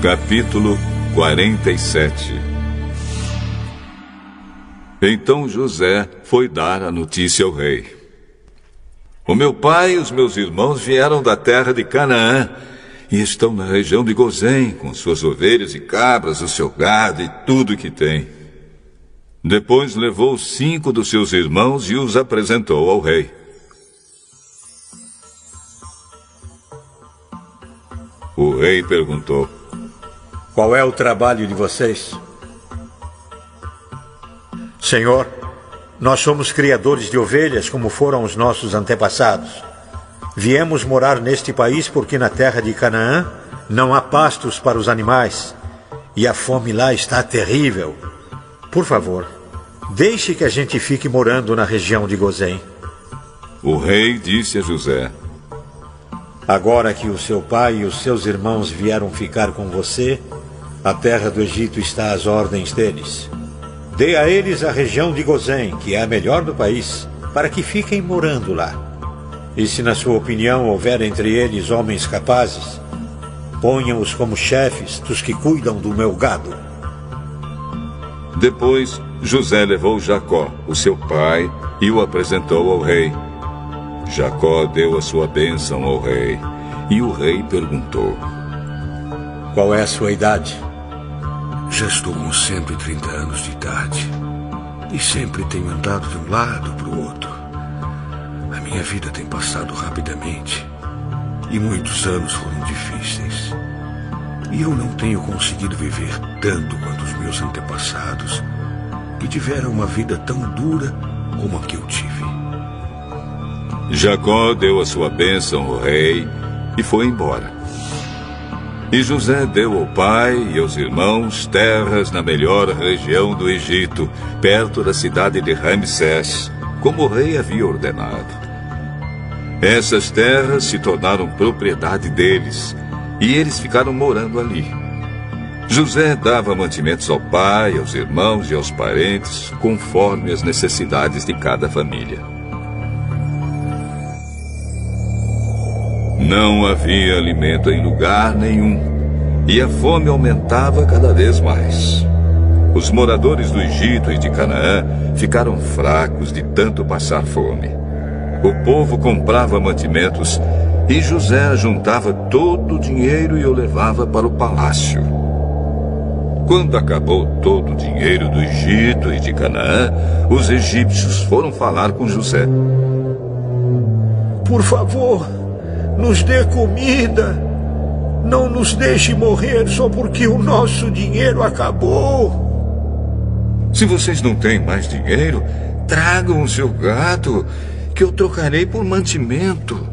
Capítulo 47. Então José foi dar a notícia ao rei. O meu pai e os meus irmãos vieram da terra de Canaã e estão na região de Gozém, com suas ovelhas e cabras, o seu gado e tudo que tem. Depois levou 5 dos seus irmãos e os apresentou ao rei. O rei perguntou: qual é o trabalho de vocês? Senhor, nós somos criadores de ovelhas, como foram os nossos antepassados. Viemos morar neste país porque na terra de Canaã não há pastos para os animais e a fome lá está terrível. Por favor, deixe que a gente fique morando na região de Gozém. O rei disse a José: agora que o seu pai e os seus irmãos vieram ficar com você, a terra do Egito está às ordens deles. Dê a eles a região de Gozém, que é a melhor do país, para que fiquem morando lá. E se na sua opinião houver entre eles homens capazes, ponham-os como chefes dos que cuidam do meu gado. Depois José levou Jacó, o seu pai, e o apresentou ao rei. Jacó deu a sua bênção ao rei, e o rei perguntou: qual é a sua idade? Já estou com 130 anos de idade, e sempre tenho andado de um lado para o outro. A minha vida tem passado rapidamente, e muitos anos foram difíceis. E eu não tenho conseguido viver tanto quanto os meus antepassados, que tiveram uma vida tão dura como a que eu tive. Jacó deu a sua bênção ao rei e foi embora. E José deu ao pai e aos irmãos terras na melhor região do Egito, perto da cidade de Ramsés, como o rei havia ordenado. Essas terras se tornaram propriedade deles, e eles ficaram morando ali. José dava mantimentos ao pai, aos irmãos e aos parentes, conforme as necessidades de cada família. Não havia alimento em lugar nenhum, e a fome aumentava cada vez mais. Os moradores do Egito e de Canaã ficaram fracos de tanto passar fome. O povo comprava mantimentos e José juntava todo o dinheiro e o levava para o palácio. Quando acabou todo o dinheiro do Egito e de Canaã, os egípcios foram falar com José. Por favor, nos dê comida. Não nos deixe morrer só porque o nosso dinheiro acabou. Se vocês não têm mais dinheiro, tragam o seu gado, que eu trocarei por mantimento.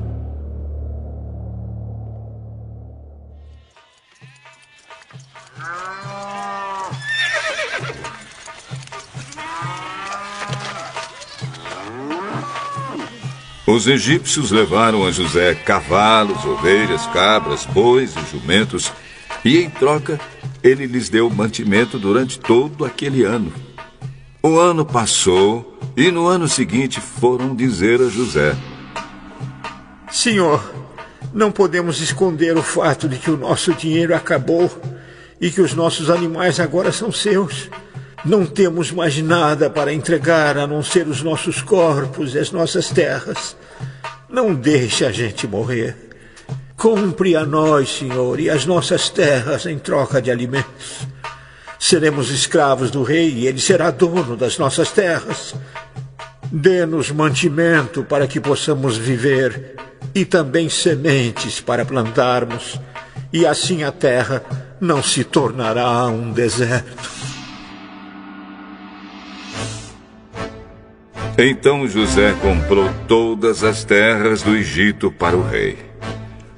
Os egípcios levaram a José cavalos, ovelhas, cabras, bois e jumentos, e em troca ele lhes deu mantimento durante todo aquele ano. O ano passou, e no ano seguinte foram dizer a José: senhor, não podemos esconder o fato de que o nosso dinheiro acabou e que os nossos animais agora são seus. Não temos mais nada para entregar a não ser os nossos corpos e as nossas terras. Não deixe a gente morrer. Compre a nós, senhor, e as nossas terras em troca de alimentos. Seremos escravos do rei e ele será dono das nossas terras. Dê-nos mantimento para que possamos viver e também sementes para plantarmos, e assim a terra não se tornará um deserto. Então José comprou todas as terras do Egito para o rei.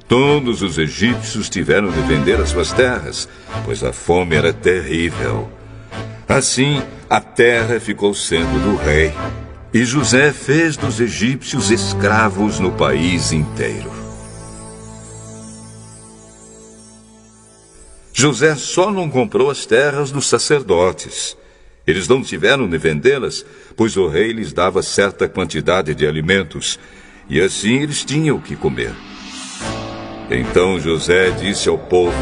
Todos os egípcios tiveram de vender as suas terras, pois a fome era terrível. Assim, a terra ficou sendo do rei, e José fez dos egípcios escravos no país inteiro. José só não comprou as terras dos sacerdotes. Eles não tiveram de vendê-las, pois o rei lhes dava certa quantidade de alimentos, e assim eles tinham o que comer. Então José disse ao povo: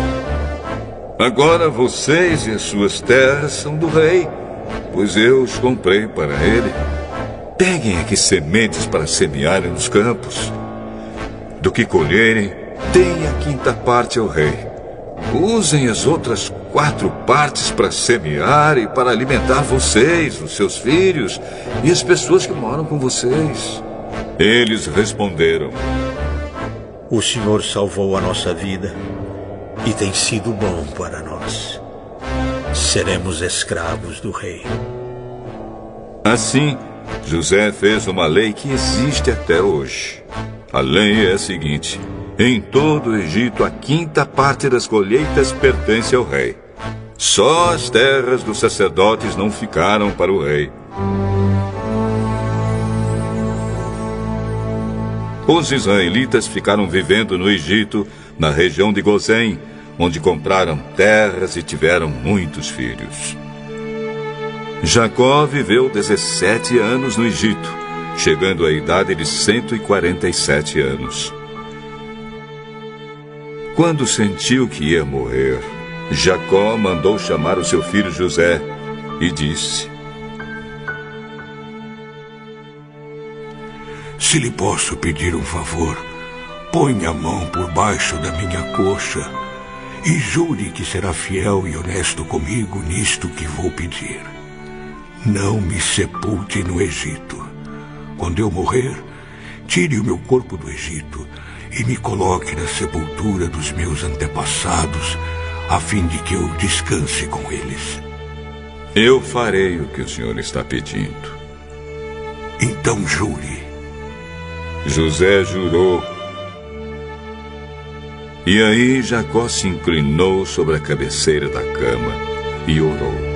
Agora vocês e as suas terras são do rei, pois eu os comprei para ele. Peguem aqui sementes para semearem nos campos. Do que colherem, deem a 5ª parte ao rei. Usem as outras 4 partes para semear e para alimentar vocês, os seus filhos e as pessoas que moram com vocês. Eles responderam: O Senhor salvou a nossa vida e tem sido bom para nós. Seremos escravos do rei. Assim, José fez uma lei que existe até hoje. A lei é a seguinte: em todo o Egito, a 5ª parte das colheitas pertence ao rei. Só as terras dos sacerdotes não ficaram para o rei. Os israelitas ficaram vivendo no Egito, na região de Gozém, onde compraram terras e tiveram muitos filhos. Jacó viveu 17 anos no Egito, chegando à idade de 147 anos. Quando sentiu que ia morrer, Jacó mandou chamar o seu filho José e disse: Se lhe posso pedir um favor, ponha a mão por baixo da minha coxa e jure que será fiel e honesto comigo nisto que vou pedir. Não me sepulte no Egito. Quando eu morrer, tire o meu corpo do Egito e me coloque na sepultura dos meus antepassados, a fim de que eu descanse com eles. Eu farei o que o senhor está pedindo. Então jure. José jurou. E aí Jacó se inclinou sobre a cabeceira da cama e orou: